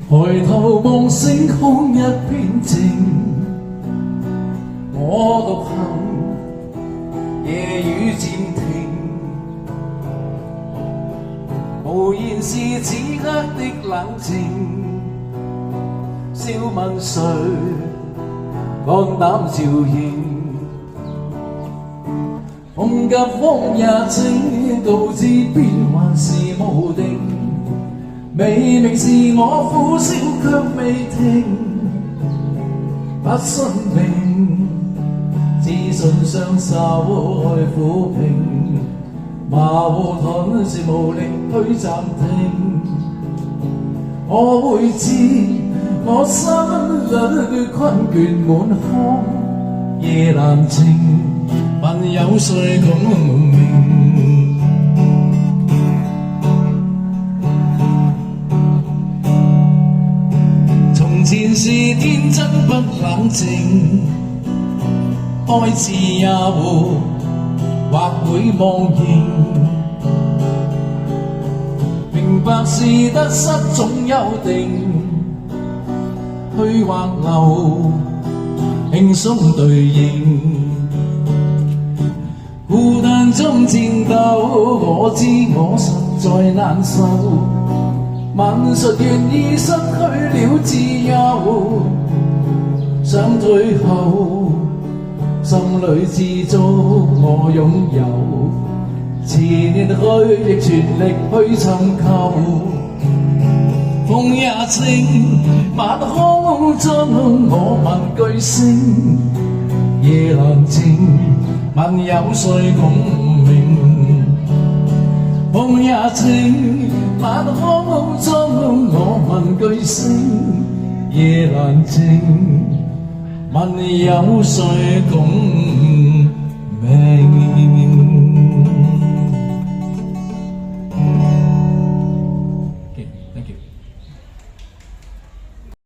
抬頭望星空一片靜，我獨行，夜雨漸停，無言是此刻的冷靜。笑問誰肝膽照應，風急風也清，導致變幻是無定。明明是我苦笑卻未停，不信命，自信雙手去撫平，矛盾是無力去暫停。我會知我心裏困倦滿腔，夜難靜，問有誰共鳴？從前是天真不冷靜，開始也或會忘形，明白是得失總有定，去或留輕鬆對應，孤單中戰鬥，我知我實在難受。問誰願意失去了自由？想退後，心裏知足我擁有，前年去亦全力去尋求。風也清，晚空中我問句星，夜難靜，問有誰共鳴？風也清，晚空中我問句星，夜難靜，問有誰共鳴？